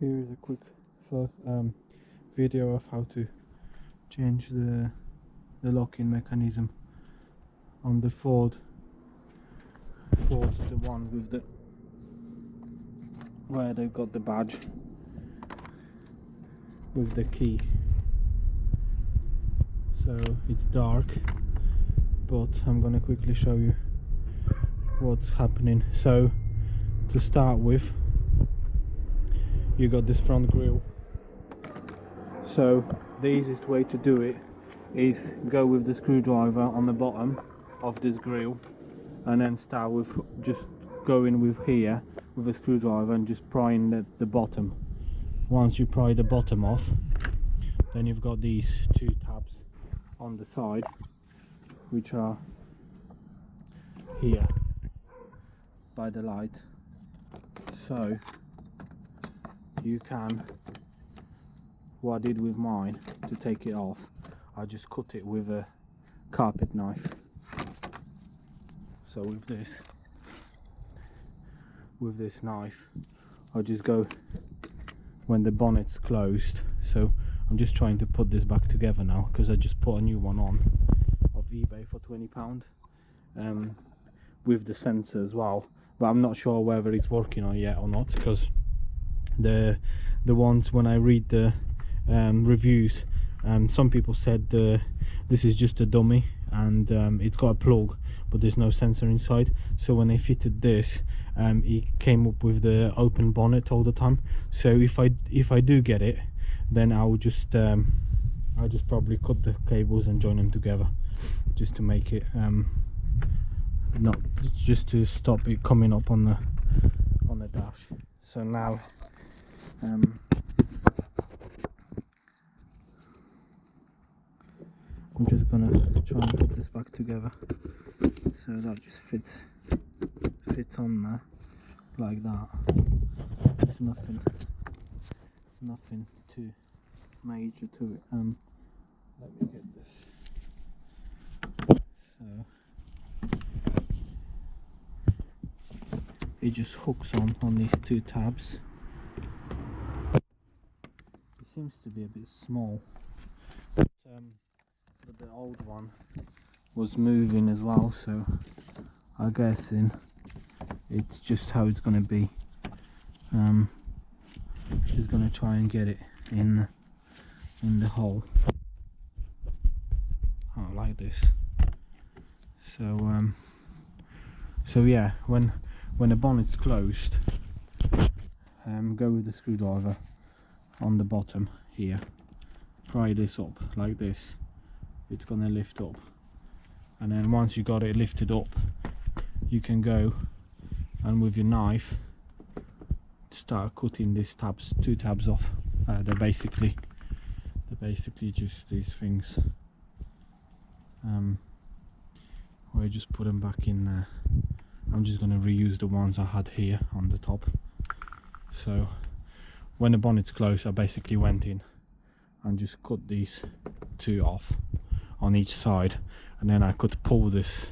Here is a quick video of how to change the locking mechanism on the Ford, the one with the where they've got the badge with the key. So it's dark, but I'm gonna quickly show you what's happening. So to start with, you got this front grille. So the easiest way to do it is go with the screwdriver on the bottom of this grille, and then start with just going with here with a screwdriver and just prying the bottom. Once you pry the bottom off, then you've got these two tabs on the side, which are here by the light. So you can, what I did with mine to take it off, I just cut it with a carpet knife. So with this knife, I just go when the bonnet's closed. So I'm just trying to put this back together now, because I just put a new one on of eBay for £20 with the sensor as well, but I'm not sure whether it's working on yet or not, because the ones, when I read the reviews, some people said this is just a dummy and it's got a plug but there's no sensor inside. So when I fitted this, it came up with the open bonnet all the time. So if I do get it, then I'll just probably cut the cables and join them together, just to make it not just to stop it coming up on the dash. So now I'm just gonna try and put this back together, so that just fits on there like that. It's nothing too major to it. Let me get this. So it just hooks on these two tabs. It seems to be a bit small, but the old one was moving as well, so I guess it's just how it's going to be. Just going to try and get it in the hole, like this. So yeah, when the bonnet's closed, go with the screwdriver on the bottom here, pry this up like this. It's gonna lift up, and then once you got it lifted up, you can go and with your knife start cutting these two tabs off. They're basically just these things. I just put them back in there. I'm just gonna reuse the ones I had here on the top. So when the bonnet's closed, I basically went in and just cut these two off on each side, and then I could pull this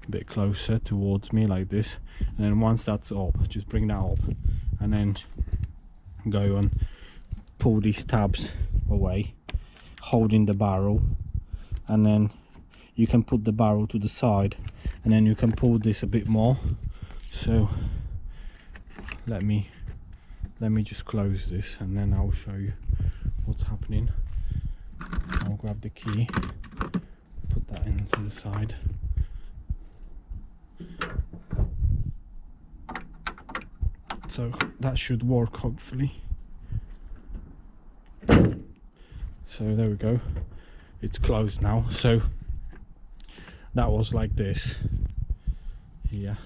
a bit closer towards me like this, and then once that's up, just bring that up and then go and pull these tabs away, holding the barrel, and then you can put the barrel to the side, and then you can pull this a bit more. So let me just close this and then I'll show you what's happening. I'll grab the key, put that into the side. So that should work, hopefully. So there we go, it's closed now. So that was like this here.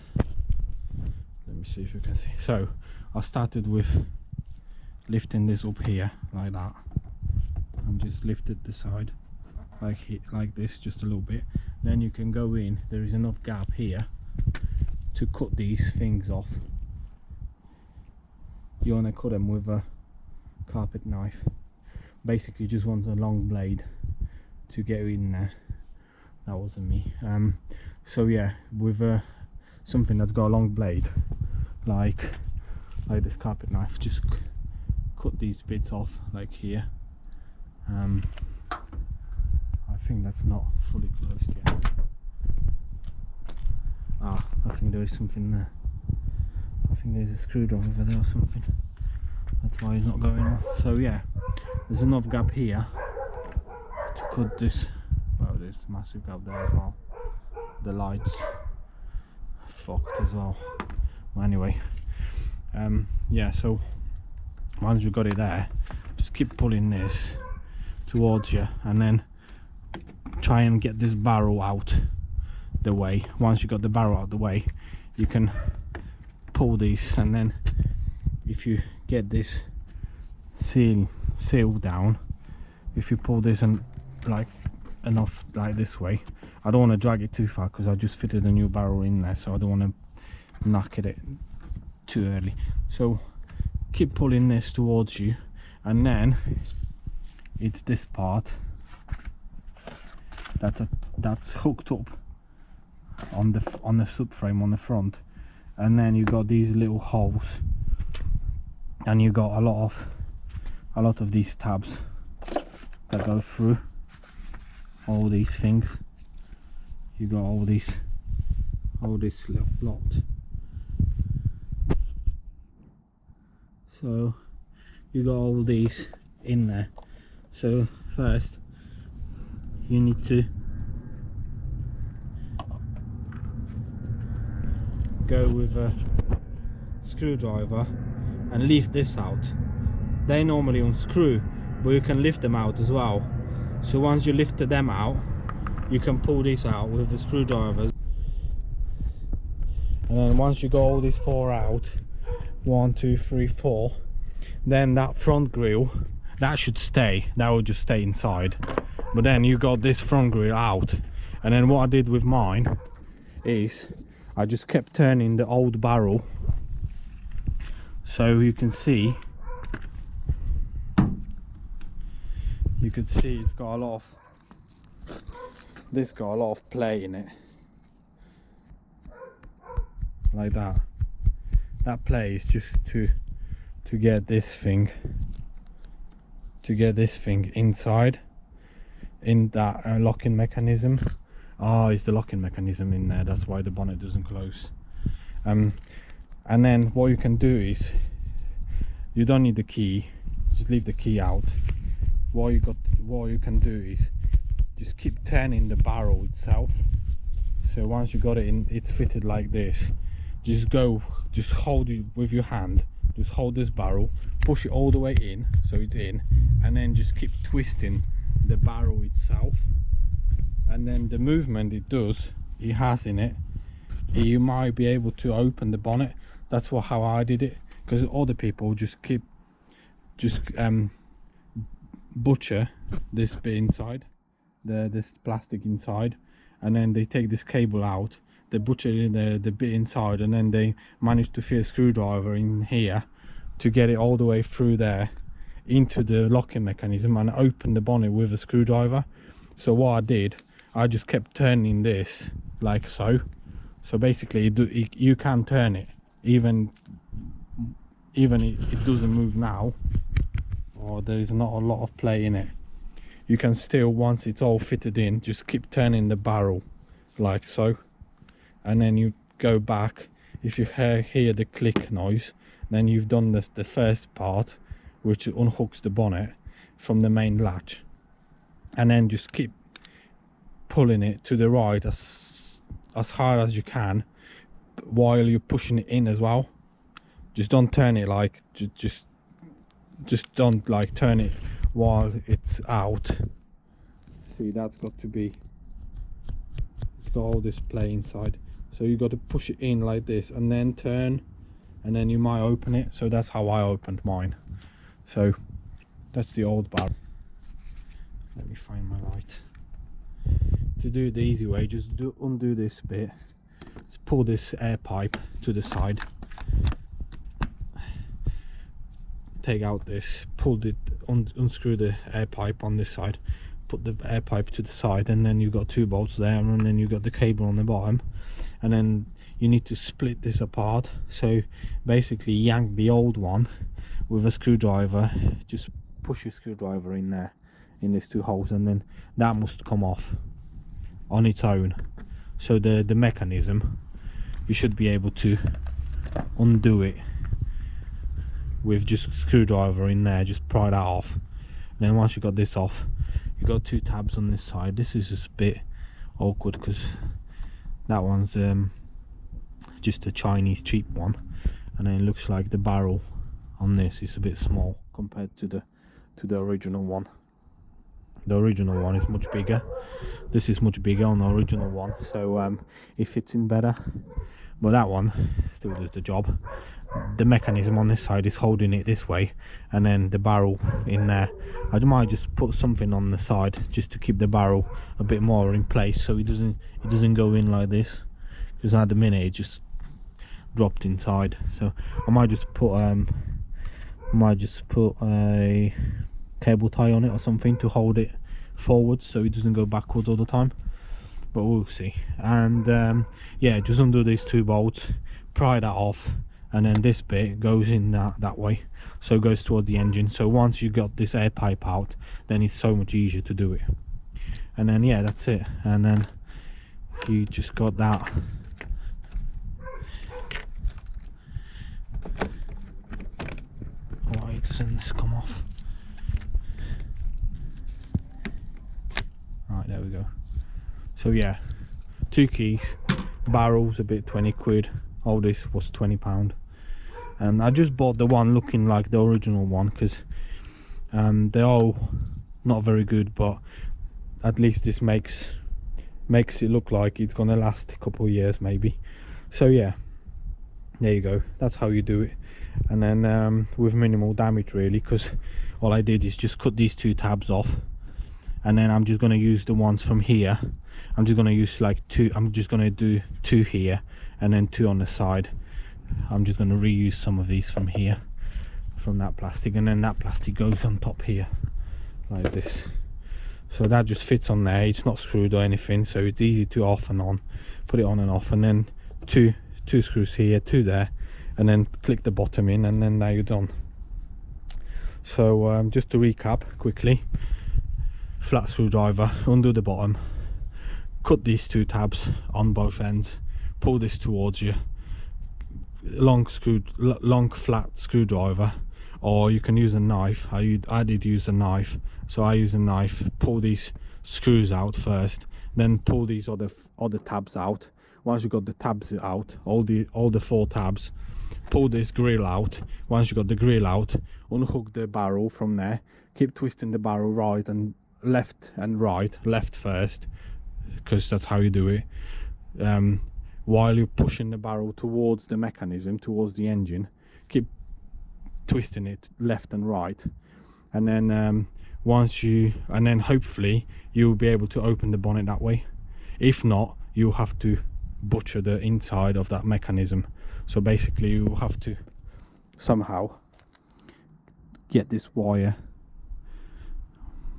Let me see if you can see. So I started with lifting this up here like that, and just lifted the side like this, just a little bit. Then you can go in, there is enough gap here to cut these things off. You want to cut them with a carpet knife. Basically just want a long blade to get in there. That wasn't me. So yeah, with something that's got a long blade like this carpet knife, just cut these bits off like here. I think that's not fully closed yet. I think there is something there. I think there's a screwdriver there or something. That's why it's not going on. So yeah, there's enough gap here to cut this. Well, there's a massive gap there as well. The lights fucked as well. Well, anyway, yeah, so once you got it there, just keep pulling this towards you and then try and get this barrel out the way. Once you got the barrel out the way, you can pull these, and then if you get this seal down, if you pull this and like enough like this way, I don't want to drag it too far because I just fitted a new barrel in there, so I don't want to knock it too early. So keep pulling this towards you, and then it's this part that's hooked up on the subframe on the front, and then you got these little holes, and you got a lot of these tabs that go through all these things. You got all this little lot. So you got all these in there. So first you need to go with a screwdriver and lift this out. They normally unscrew, but you can lift them out as well. So once you lift them out, you can pull this out with the screwdrivers. And then once you got all these 4 out, 1, 2, 3, 4, then that front grille, that should stay, that will just stay inside. But then you got this front grille out, and then what I did with mine is I just kept turning the old barrel, so you can see it's got a lot of, this got a lot of play in it, like that. That play is just to get this thing inside in that locking mechanism. It's the locking mechanism in there, that's why the bonnet doesn't close. And then what you can do is, you don't need the key, just leave the key out. What you can do is just keep turning the barrel itself. So once you got it in, it's fitted like this, just hold it with your hand, just hold this barrel, push it all the way in so it's in, and then just keep twisting the barrel itself. And then the movement it has in it, you might be able to open the bonnet. That's how I did it, because other people just butcher this bit inside, this plastic inside, and then they take this cable out, they butcher the bit inside, and then they manage to fit a screwdriver in here to get it all the way through there into the locking mechanism and open the bonnet with a screwdriver. So what I did, I just kept turning this like so. So basically you can turn it even it doesn't move now, or there is not a lot of play in it. You can still, once it's all fitted in, just keep turning the barrel like so, and then you go back. If you hear the click noise, then you've done the first part, which unhooks the bonnet from the main latch, and then just keep pulling it to the right as hard as you can while you're pushing it in as well. Just don't turn it like just don't like turn it while it's out. See, that's got to be, it's got all this play inside, so you got to push it in like this and then turn, and then you might open it. So that's how I opened mine. So that's the old barrel. Let me find my light. To do it the easy way, just undo this bit, just pull this air pipe to the side, take out this, unscrew the air pipe on this side, put the air pipe to the side, and then you've got 2 bolts there, and then you've got the cable on the bottom, and then you need to split this apart. So basically yank the old one with a screwdriver. Just push your screwdriver in there, in these two holes, and then that must come off on its own. So the mechanism, you should be able to undo it with just a screwdriver in there. Just pry that off. Then once you got this off, you got two tabs on this side. This is just a bit awkward because that one's just a Chinese cheap one, and then it looks like the barrel on this is a bit small compared to the original one. The original one is much bigger. This is much bigger on the original one, so it fits in better, but that one still does the job. The mechanism on this side is holding it this way, and then the barrel in there. I might just put something on the side just to keep the barrel a bit more in place, so it doesn't go in like this, because at the minute it just dropped inside. So I might just put a cable tie on it or something to hold it forwards so it doesn't go backwards all the time, but we'll see. And yeah, just undo these two bolts, pry that off, and then this bit goes in that way, so it goes towards the engine. So once you got this air pipe out, then it's so much easier to do it. And then yeah, that's it. And then you just got that. Why doesn't this come off? Right, there we go. So yeah, two keys, barrels a bit 20 quid. All this was £20, and I just bought the one looking like the original one because they're all not very good, but at least this makes it look like it's gonna last a couple of years maybe. So yeah, there you go. That's how you do it. And then with minimal damage really, because all I did is just cut these two tabs off, and then I'm just going to use the ones from here. I'm just going to use like two. I'm just going to do two here and then two on the side. I'm just going to reuse some of these from here, from that plastic, and then that plastic goes on top here like this. So that just fits on there. It's not screwed or anything, so it's easy to off and on, put it on and off. And then two screws here, two there, and then click the bottom in, and then now you're done. So just to recap quickly: flat screwdriver, undo the bottom, cut these two tabs on both ends, pull this towards you, long flat screwdriver, or you can use a knife. I did use a knife, so I use a knife. Pull these screws out first, then pull these other tabs out. Once you got the tabs out, all the four tabs, pull this grill out. Once you got the grill out, unhook the barrel from there. Keep twisting the barrel right and left and right. Left first, because that's how you do it. While you're pushing the barrel towards the mechanism, towards the engine, keep twisting it left and right. And then and then hopefully you'll be able to open the bonnet that way. If not, you'll have to butcher the inside of that mechanism. So basically you'll have to somehow get this wire.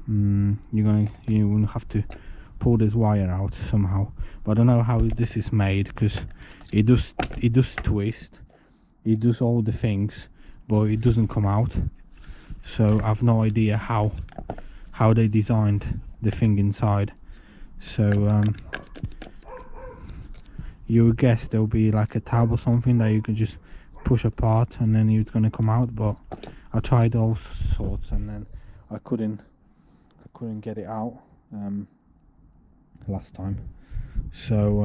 You're gonna have to pull this wire out somehow, but I don't know how this is made, because it does twist, it does all the things, but it doesn't come out. So I've no idea how they designed the thing inside. So you would guess there'll be like a tab or something that you can just push apart and then it's gonna come out, but I tried all sorts and then I couldn't get it out last time. So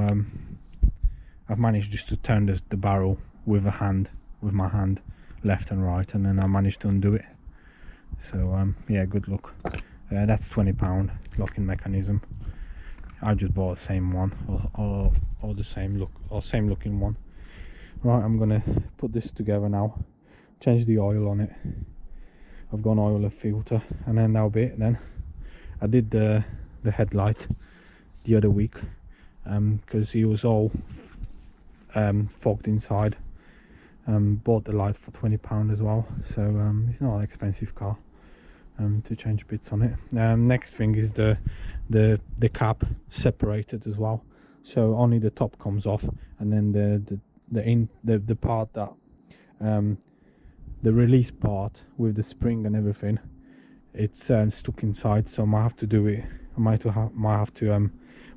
I've managed just to turn the barrel with my hand left and right, and then I managed to undo it. So yeah, good luck. That's £20 locking mechanism. I just bought the same one, or the same looking one. Right, I'm gonna put this together now, change the oil on it. I've got an oil filter, and then that'll be it then. I did the headlight the other week because it was all fogged inside. Bought the light for £20 as well, so it's not an expensive car to change bits on it. Next thing is the cap separated as well, so only the top comes off, and then the part that the release part with the spring and everything, it's stuck inside, so I might have to do it. I might have to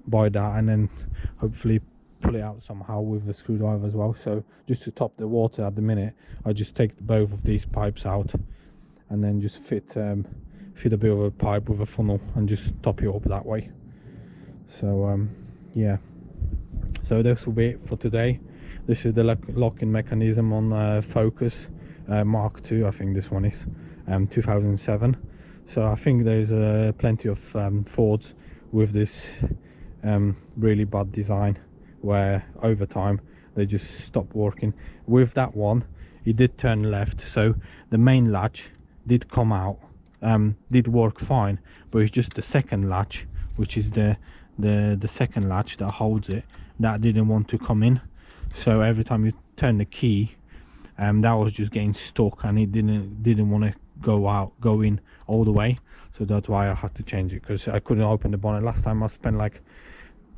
buy that and then hopefully pull it out somehow with a screwdriver as well. So just to top the water at the minute, I just take both of these pipes out and then just fit a bit of a pipe with a funnel and just top it up that way. So yeah, so this will be it for today. This is the locking mechanism on Focus Mark II, I think this one is 2007. So I think there's plenty of Fords with this really bad design, where over time they just stop working. With that one, it did turn left, so the main latch did come out, did work fine, but it's just the second latch, which is the second latch that holds it, that didn't want to come in. So every time you turn the key, that was just getting stuck, and it didn't want to go in all the way. So that's why I had to change it, because I couldn't open the bonnet. Last time I spent like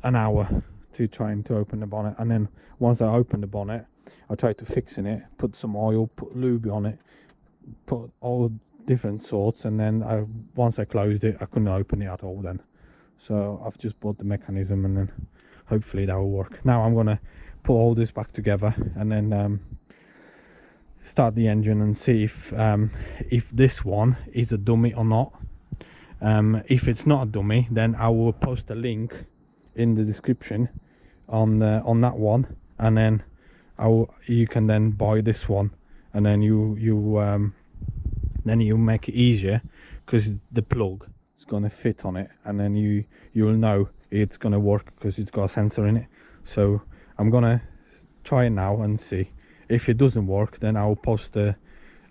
an hour trying to open the bonnet, and then once I opened the bonnet, I tried to fix it, put some oil, put lube on it, put all different sorts, and then once I closed it, I couldn't open it at all then. So I've just bought the mechanism, and then hopefully that will work. Now I'm gonna put all this back together and then start the engine and see if this one is a dummy or not. If it's not a dummy, then I will post a link in the description on that one, and then you can then buy this one, and then you make it easier, because the plug is gonna fit on it, and then you'll know it's gonna work because it's got a sensor in it. So I'm gonna try it now and see. If it doesn't work, then I'll post in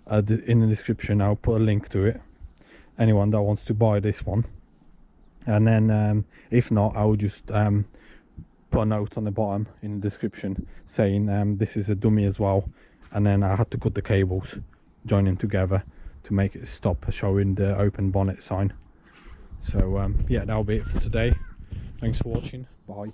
the description, I'll put a link to it, anyone that wants to buy this one. And then if not, I'll just put a note on the bottom in the description saying this is a dummy as well, and then I had to cut the cables, join them together to make it stop showing the open bonnet sign. So yeah, that'll be it for today. Thanks for watching. Bye.